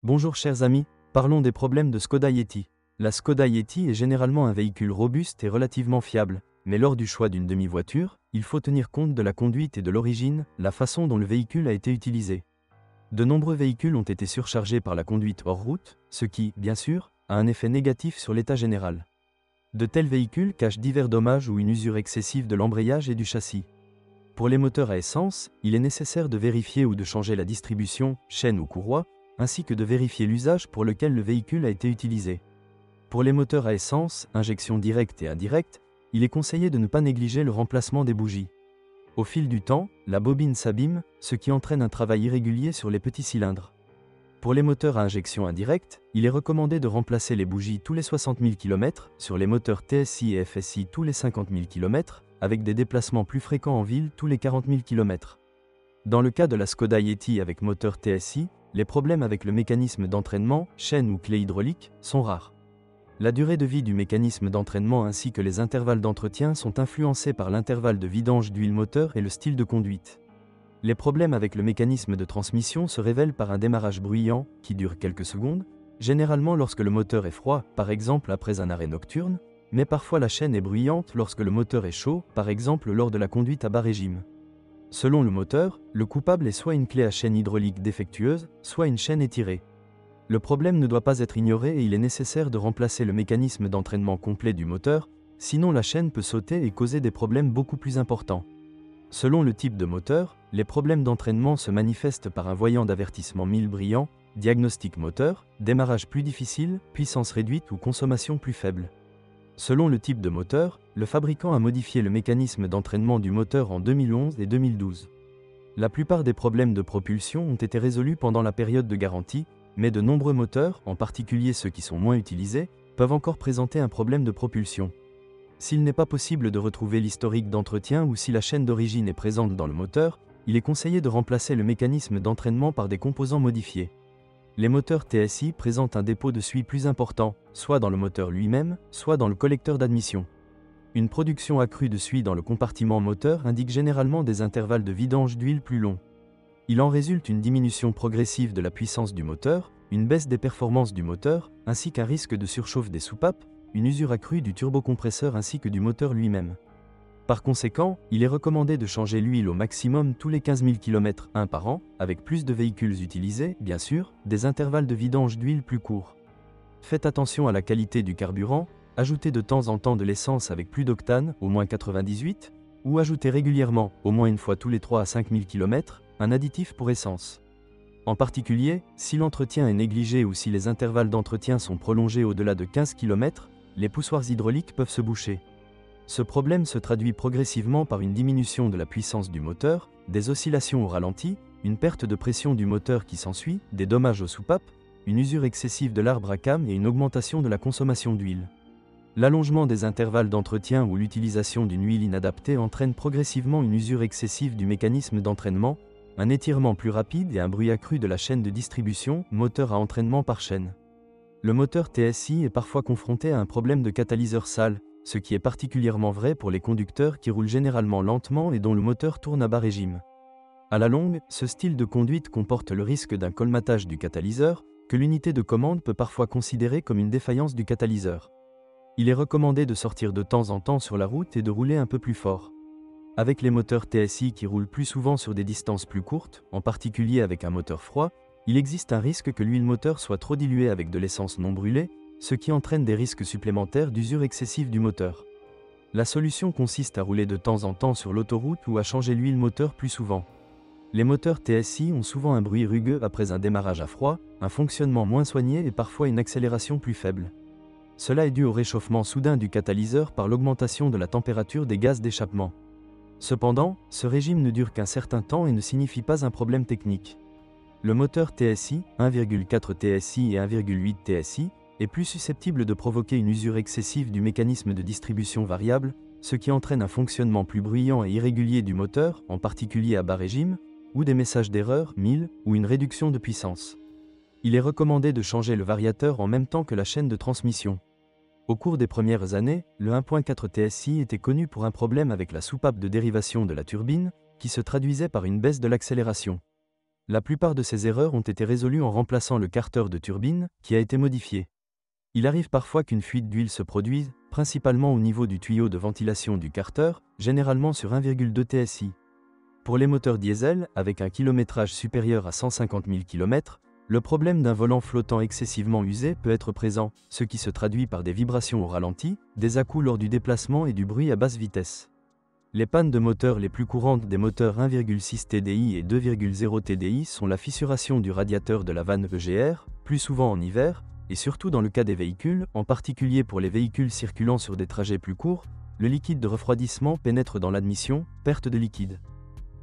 Bonjour chers amis, parlons des problèmes de Skoda Yeti. La Skoda Yeti est généralement un véhicule robuste et relativement fiable, mais lors du choix d'une demi-voiture, il faut tenir compte de la conduite et de l'origine, la façon dont le véhicule a été utilisé. De nombreux véhicules ont été surchargés par la conduite hors route, ce qui, bien sûr, a un effet négatif sur l'état général. De tels véhicules cachent divers dommages ou une usure excessive de l'embrayage et du châssis. Pour les moteurs à essence, il est nécessaire de vérifier ou de changer la distribution, chaîne ou courroie, ainsi que de vérifier l'usage pour lequel le véhicule a été utilisé. Pour les moteurs à essence, injection directe et indirecte, il est conseillé de ne pas négliger le remplacement des bougies. Au fil du temps, la bobine s'abîme, ce qui entraîne un travail irrégulier sur les petits cylindres. Pour les moteurs à injection indirecte, il est recommandé de remplacer les bougies tous les 60 000 km, sur les moteurs TSI et FSI tous les 50 000 km, avec des déplacements plus fréquents en ville tous les 40 000 km. Dans le cas de la Skoda Yeti avec moteur TSI, les problèmes avec le mécanisme d'entraînement, chaîne ou clé hydraulique, sont rares. La durée de vie du mécanisme d'entraînement ainsi que les intervalles d'entretien sont influencés par l'intervalle de vidange d'huile moteur et le style de conduite. Les problèmes avec le mécanisme de transmission se révèlent par un démarrage bruyant, qui dure quelques secondes, généralement lorsque le moteur est froid, par exemple après un arrêt nocturne, mais parfois la chaîne est bruyante lorsque le moteur est chaud, par exemple lors de la conduite à bas régime. Selon le moteur, le coupable est soit une clé à chaîne hydraulique défectueuse, soit une chaîne étirée. Le problème ne doit pas être ignoré et il est nécessaire de remplacer le mécanisme d'entraînement complet du moteur, sinon la chaîne peut sauter et causer des problèmes beaucoup plus importants. Selon le type de moteur, les problèmes d'entraînement se manifestent par un voyant d'avertissement mille brillant, diagnostic moteur, démarrage plus difficile, puissance réduite ou consommation plus faible. Selon le type de moteur, le fabricant a modifié le mécanisme d'entraînement du moteur en 2011 et 2012. La plupart des problèmes de propulsion ont été résolus pendant la période de garantie, mais de nombreux moteurs, en particulier ceux qui sont moins utilisés, peuvent encore présenter un problème de propulsion. S'il n'est pas possible de retrouver l'historique d'entretien ou si la chaîne d'origine est présente dans le moteur, il est conseillé de remplacer le mécanisme d'entraînement par des composants modifiés. Les moteurs TSI présentent un dépôt de suie plus important, soit dans le moteur lui-même, soit dans le collecteur d'admission. Une production accrue de suie dans le compartiment moteur indique généralement des intervalles de vidange d'huile plus longs. Il en résulte une diminution progressive de la puissance du moteur, une baisse des performances du moteur, ainsi qu'un risque de surchauffe des soupapes, une usure accrue du turbocompresseur ainsi que du moteur lui-même. Par conséquent, il est recommandé de changer l'huile au maximum tous les 15 000 km par an, avec plus de véhicules utilisés, bien sûr, des intervalles de vidange d'huile plus courts. Faites attention à la qualité du carburant, ajoutez de temps en temps de l'essence avec plus d'octane, au moins 98, ou ajoutez régulièrement, au moins une fois tous les 3 à 5 000 km, un additif pour essence. En particulier, si l'entretien est négligé ou si les intervalles d'entretien sont prolongés au-delà de 15 km, les poussoirs hydrauliques peuvent se boucher. Ce problème se traduit progressivement par une diminution de la puissance du moteur, des oscillations au ralenti, une perte de pression du moteur qui s'ensuit, des dommages aux soupapes, une usure excessive de l'arbre à cames et une augmentation de la consommation d'huile. L'allongement des intervalles d'entretien ou l'utilisation d'une huile inadaptée entraîne progressivement une usure excessive du mécanisme d'entraînement, un étirement plus rapide et un bruit accru de la chaîne de distribution, moteur à entraînement par chaîne. Le moteur TSI est parfois confronté à un problème de catalyseur sale, ce qui est particulièrement vrai pour les conducteurs qui roulent généralement lentement et dont le moteur tourne à bas régime. À la longue, ce style de conduite comporte le risque d'un colmatage du catalyseur, que l'unité de commande peut parfois considérer comme une défaillance du catalyseur. Il est recommandé de sortir de temps en temps sur la route et de rouler un peu plus fort. Avec les moteurs TSI qui roulent plus souvent sur des distances plus courtes, en particulier avec un moteur froid, il existe un risque que l'huile moteur soit trop diluée avec de l'essence non brûlée, ce qui entraîne des risques supplémentaires d'usure excessive du moteur. La solution consiste à rouler de temps en temps sur l'autoroute ou à changer l'huile moteur plus souvent. Les moteurs TSI ont souvent un bruit rugueux après un démarrage à froid, un fonctionnement moins soigné et parfois une accélération plus faible. Cela est dû au réchauffement soudain du catalyseur par l'augmentation de la température des gaz d'échappement. Cependant, ce régime ne dure qu'un certain temps et ne signifie pas un problème technique. Le moteur TSI, 1,4 TSI et 1,8 TSI, est plus susceptible de provoquer une usure excessive du mécanisme de distribution variable, ce qui entraîne un fonctionnement plus bruyant et irrégulier du moteur, en particulier à bas régime, ou des messages d'erreur, 1000, ou une réduction de puissance. Il est recommandé de changer le variateur en même temps que la chaîne de transmission. Au cours des premières années, le 1.4 TSI était connu pour un problème avec la soupape de dérivation de la turbine, qui se traduisait par une baisse de l'accélération. La plupart de ces erreurs ont été résolues en remplaçant le carter de turbine, qui a été modifié. Il arrive parfois qu'une fuite d'huile se produise, principalement au niveau du tuyau de ventilation du carter, généralement sur 1,2 TSI. Pour les moteurs diesel, avec un kilométrage supérieur à 150 000 km, le problème d'un volant flottant excessivement usé peut être présent, ce qui se traduit par des vibrations au ralenti, des à-coups lors du déplacement et du bruit à basse vitesse. Les pannes de moteur les plus courantes des moteurs 1,6 TDI et 2,0 TDI sont la fissuration du radiateur de la vanne EGR, plus souvent en hiver, et surtout dans le cas des véhicules, en particulier pour les véhicules circulant sur des trajets plus courts, le liquide de refroidissement pénètre dans l'admission, perte de liquide.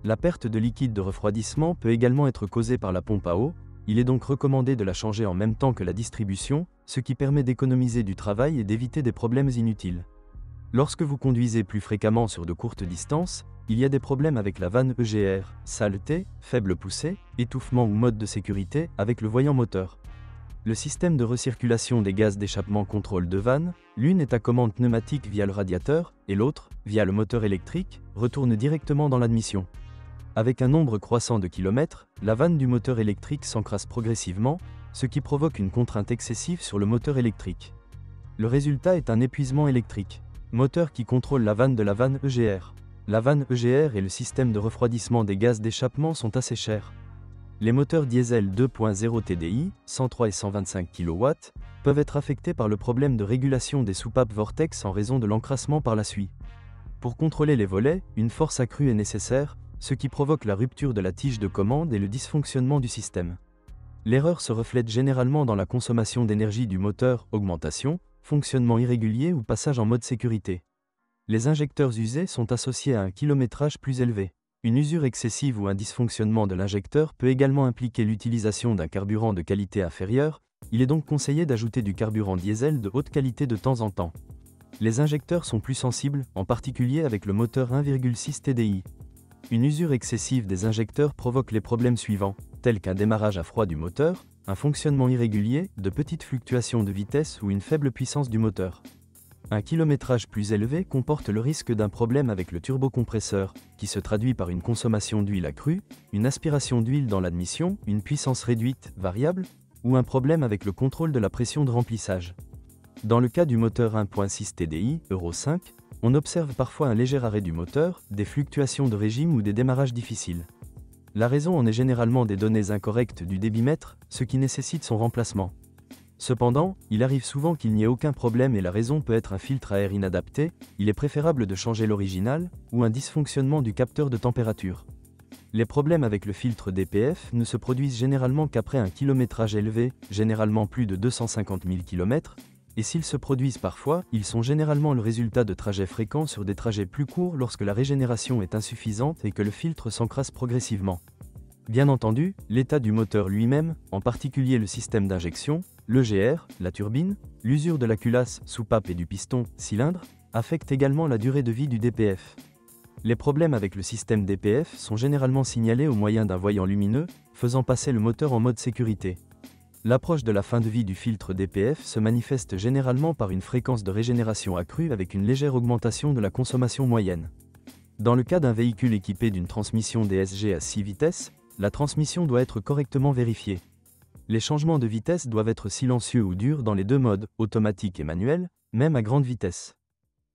La perte de liquide de refroidissement peut également être causée par la pompe à eau, il est donc recommandé de la changer en même temps que la distribution, ce qui permet d'économiser du travail et d'éviter des problèmes inutiles. Lorsque vous conduisez plus fréquemment sur de courtes distances, il y a des problèmes avec la vanne EGR, saleté, faible poussée, étouffement ou mode de sécurité avec le voyant moteur. Le système de recirculation des gaz d'échappement contrôle deux vannes, l'une est à commande pneumatique via le radiateur, et l'autre, via le moteur électrique, retourne directement dans l'admission. Avec un nombre croissant de kilomètres, la vanne du moteur électrique s'encrasse progressivement, ce qui provoque une contrainte excessive sur le moteur électrique. Le résultat est un épuisement électrique. Moteur qui contrôle la vanne de la vanne EGR. La vanne EGR et le système de refroidissement des gaz d'échappement sont assez chers. Les moteurs diesel 2.0 TDI, 103 et 125 kW, peuvent être affectés par le problème de régulation des soupapes vortex en raison de l'encrassement par la suie. Pour contrôler les volets, une force accrue est nécessaire, ce qui provoque la rupture de la tige de commande et le dysfonctionnement du système. L'erreur se reflète généralement dans la consommation d'énergie du moteur, augmentation, fonctionnement irrégulier ou passage en mode sécurité. Les injecteurs usés sont associés à un kilométrage plus élevé. Une usure excessive ou un dysfonctionnement de l'injecteur peut également impliquer l'utilisation d'un carburant de qualité inférieure, il est donc conseillé d'ajouter du carburant diesel de haute qualité de temps en temps. Les injecteurs sont plus sensibles, en particulier avec le moteur 1,6 TDI. Une usure excessive des injecteurs provoque les problèmes suivants, tels qu'un démarrage à froid du moteur, un fonctionnement irrégulier, de petites fluctuations de vitesse ou une faible puissance du moteur. Un kilométrage plus élevé comporte le risque d'un problème avec le turbocompresseur, qui se traduit par une consommation d'huile accrue, une aspiration d'huile dans l'admission, une puissance réduite, variable, ou un problème avec le contrôle de la pression de remplissage. Dans le cas du moteur 1.6 TDI, Euro 5, on observe parfois un léger arrêt du moteur, des fluctuations de régime ou des démarrages difficiles. La raison en est généralement des données incorrectes du débitmètre, ce qui nécessite son remplacement. Cependant, il arrive souvent qu'il n'y ait aucun problème et la raison peut être un filtre à air inadapté, il est préférable de changer l'original, ou un dysfonctionnement du capteur de température. Les problèmes avec le filtre DPF ne se produisent généralement qu'après un kilométrage élevé, généralement plus de 250 000 km, et s'ils se produisent parfois, ils sont généralement le résultat de trajets fréquents sur des trajets plus courts lorsque la régénération est insuffisante et que le filtre s'encrasse progressivement. Bien entendu, l'état du moteur lui-même, en particulier le système d'injection, l'EGR, la turbine, l'usure de la culasse, soupape et du piston, cylindre, affectent également la durée de vie du DPF. Les problèmes avec le système DPF sont généralement signalés au moyen d'un voyant lumineux, faisant passer le moteur en mode sécurité. L'approche de la fin de vie du filtre DPF se manifeste généralement par une fréquence de régénération accrue avec une légère augmentation de la consommation moyenne. Dans le cas d'un véhicule équipé d'une transmission DSG à 6 vitesses, la transmission doit être correctement vérifiée. Les changements de vitesse doivent être silencieux ou durs dans les deux modes, automatique et manuel, même à grande vitesse.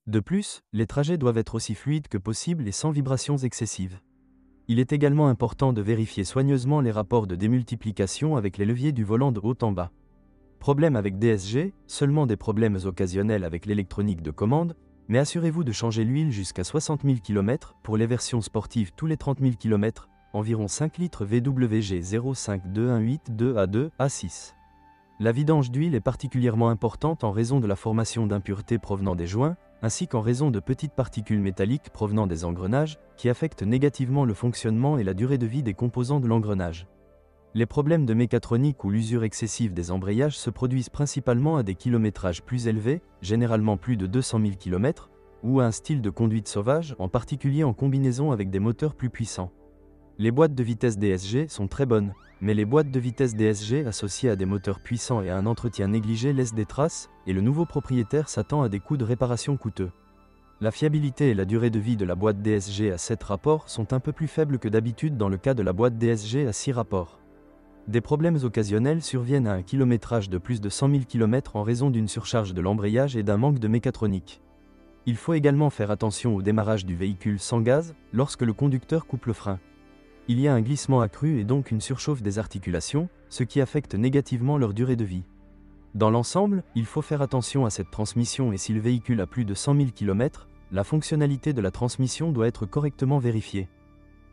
De plus, les trajets doivent être aussi fluides que possible et sans vibrations excessives. Il est également important de vérifier soigneusement les rapports de démultiplication avec les leviers du volant de haut en bas. Problème avec DSG, seulement des problèmes occasionnels avec l'électronique de commande, mais assurez-vous de changer l'huile jusqu'à 60 000 km pour les versions sportives tous les 30 000 km, environ 5 litres VWG 05218-2A2 A6. La vidange d'huile est particulièrement importante en raison de la formation d'impuretés provenant des joints, ainsi qu'en raison de petites particules métalliques provenant des engrenages, qui affectent négativement le fonctionnement et la durée de vie des composants de l'engrenage. Les problèmes de mécatronique ou l'usure excessive des embrayages se produisent principalement à des kilométrages plus élevés, généralement plus de 200 000 km, ou à un style de conduite sauvage, en particulier en combinaison avec des moteurs plus puissants. Les boîtes de vitesse DSG sont très bonnes, mais les boîtes de vitesse DSG associées à des moteurs puissants et à un entretien négligé laissent des traces, et le nouveau propriétaire s'attend à des coûts de réparation coûteux. La fiabilité et la durée de vie de la boîte DSG à 7 rapports sont un peu plus faibles que d'habitude dans le cas de la boîte DSG à 6 rapports. Des problèmes occasionnels surviennent à un kilométrage de plus de 100 000 km en raison d'une surcharge de l'embrayage et d'un manque de mécatronique. Il faut également faire attention au démarrage du véhicule sans gaz lorsque le conducteur coupe le frein. Il y a un glissement accru et donc une surchauffe des articulations, ce qui affecte négativement leur durée de vie. Dans l'ensemble, il faut faire attention à cette transmission et si le véhicule a plus de 100 000 km, la fonctionnalité de la transmission doit être correctement vérifiée.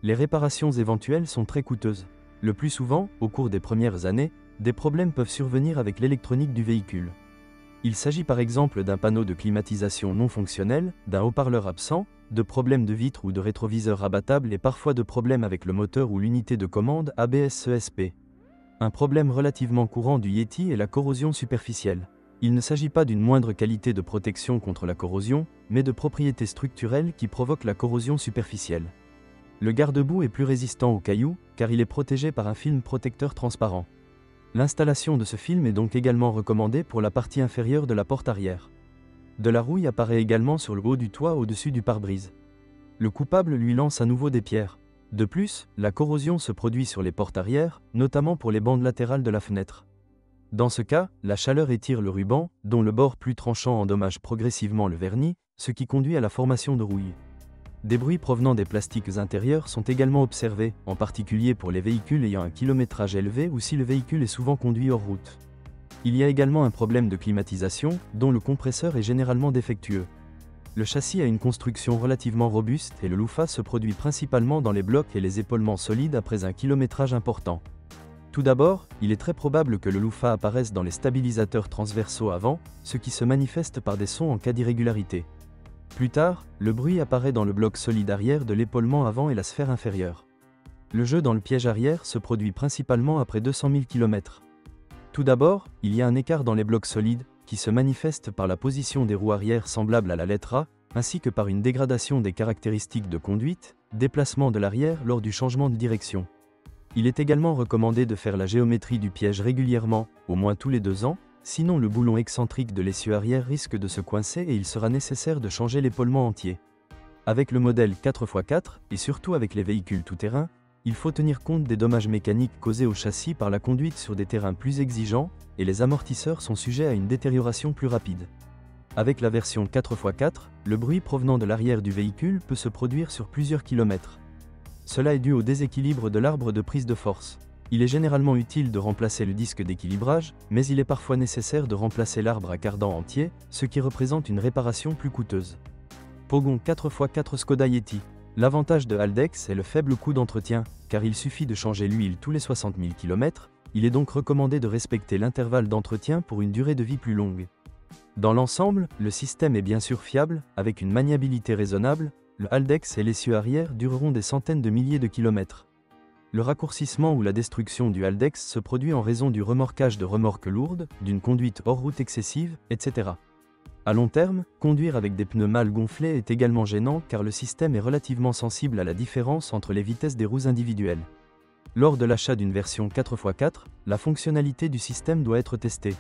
Les réparations éventuelles sont très coûteuses. Le plus souvent, au cours des premières années, des problèmes peuvent survenir avec l'électronique du véhicule. Il s'agit par exemple d'un panneau de climatisation non fonctionnel, d'un haut-parleur absent, de problèmes de vitre ou de rétroviseur rabattable et parfois de problèmes avec le moteur ou l'unité de commande ABS-ESP. Un problème relativement courant du Yeti est la corrosion superficielle. Il ne s'agit pas d'une moindre qualité de protection contre la corrosion, mais de propriétés structurelles qui provoquent la corrosion superficielle. Le garde-boue est plus résistant aux cailloux, car il est protégé par un film protecteur transparent. L'installation de ce film est donc également recommandée pour la partie inférieure de la porte arrière. De la rouille apparaît également sur le haut du toit au-dessus du pare-brise. Le coupable lui lance à nouveau des pierres. De plus, la corrosion se produit sur les portes arrière, notamment pour les bandes latérales de la fenêtre. Dans ce cas, la chaleur étire le ruban, dont le bord plus tranchant endommage progressivement le vernis, ce qui conduit à la formation de rouille. Des bruits provenant des plastiques intérieurs sont également observés, en particulier pour les véhicules ayant un kilométrage élevé ou si le véhicule est souvent conduit hors route. Il y a également un problème de climatisation, dont le compresseur est généralement défectueux. Le châssis a une construction relativement robuste et le loufah se produit principalement dans les blocs et les épaulements solides après un kilométrage important. Tout d'abord, il est très probable que le loufah apparaisse dans les stabilisateurs transversaux avant, ce qui se manifeste par des sons en cas d'irrégularité. Plus tard, le bruit apparaît dans le bloc solide arrière de l'épaulement avant et la sphère inférieure. Le jeu dans le piège arrière se produit principalement après 200 000 km. Tout d'abord, il y a un écart dans les blocs solides, qui se manifeste par la position des roues arrière semblable à la lettre A, ainsi que par une dégradation des caractéristiques de conduite, déplacement de l'arrière lors du changement de direction. Il est également recommandé de faire la géométrie du piège régulièrement, au moins tous les 2 ans, sinon le boulon excentrique de l'essieu arrière risque de se coincer et il sera nécessaire de changer l'épaulement entier. Avec le modèle 4x4, et surtout avec les véhicules tout-terrain, il faut tenir compte des dommages mécaniques causés au châssis par la conduite sur des terrains plus exigeants, et les amortisseurs sont sujets à une détérioration plus rapide. Avec la version 4x4, le bruit provenant de l'arrière du véhicule peut se produire sur plusieurs kilomètres. Cela est dû au déséquilibre de l'arbre de prise de force. Il est généralement utile de remplacer le disque d'équilibrage, mais il est parfois nécessaire de remplacer l'arbre à cardan entier, ce qui représente une réparation plus coûteuse. Pogon 4x4 Skoda Yeti. L'avantage de Haldex est le faible coût d'entretien, car il suffit de changer l'huile tous les 60 000 km, il est donc recommandé de respecter l'intervalle d'entretien pour une durée de vie plus longue. Dans l'ensemble, le système est bien sûr fiable, avec une maniabilité raisonnable, le Haldex et l'essieu arrière dureront des centaines de milliers de kilomètres. Le raccourcissement ou la destruction du Haldex se produit en raison du remorquage de remorques lourdes, d'une conduite hors route excessive, etc. À long terme, conduire avec des pneus mal gonflés est également gênant car le système est relativement sensible à la différence entre les vitesses des roues individuelles. Lors de l'achat d'une version 4x4, la fonctionnalité du système doit être testée.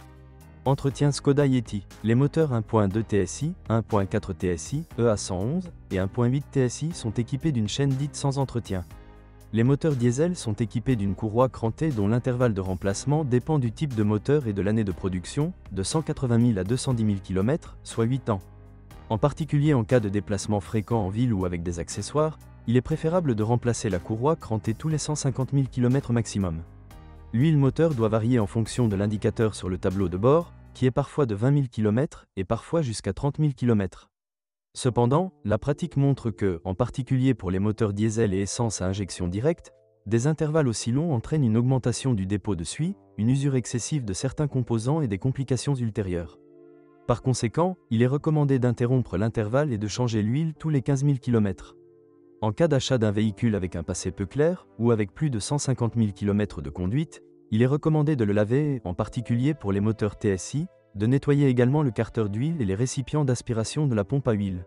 Entretien Skoda Yeti. Les moteurs 1.2 TSI, 1.4 TSI, EA111 et 1.8 TSI sont équipés d'une chaîne dite sans entretien. Les moteurs diesel sont équipés d'une courroie crantée dont l'intervalle de remplacement dépend du type de moteur et de l'année de production, de 180 000 à 210 000 km, soit 8 ans. En particulier en cas de déplacement fréquent en ville ou avec des accessoires, il est préférable de remplacer la courroie crantée tous les 150 000 km maximum. L'huile moteur doit varier en fonction de l'indicateur sur le tableau de bord, qui est parfois de 20 000 km et parfois jusqu'à 30 000 km. Cependant, la pratique montre que, en particulier pour les moteurs diesel et essence à injection directe, des intervalles aussi longs entraînent une augmentation du dépôt de suie, une usure excessive de certains composants et des complications ultérieures. Par conséquent, il est recommandé d'interrompre l'intervalle et de changer l'huile tous les 15 000 km. En cas d'achat d'un véhicule avec un passé peu clair, ou avec plus de 150 000 km de conduite, il est recommandé de le laver, en particulier pour les moteurs TSI, de nettoyer également le carter d'huile et les récipients d'aspiration de la pompe à huile.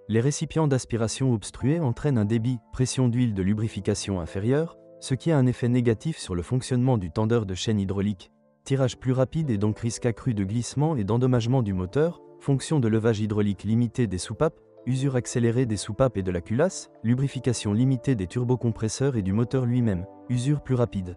Les récipients d'aspiration obstrués entraînent un débit, pression d'huile de lubrification inférieure, ce qui a un effet négatif sur le fonctionnement du tendeur de chaîne hydraulique, tirage plus rapide et donc risque accru de glissement et d'endommagement du moteur, fonction de levage hydraulique limitée des soupapes, usure accélérée des soupapes et de la culasse, lubrification limitée des turbocompresseurs et du moteur lui-même, usure plus rapide.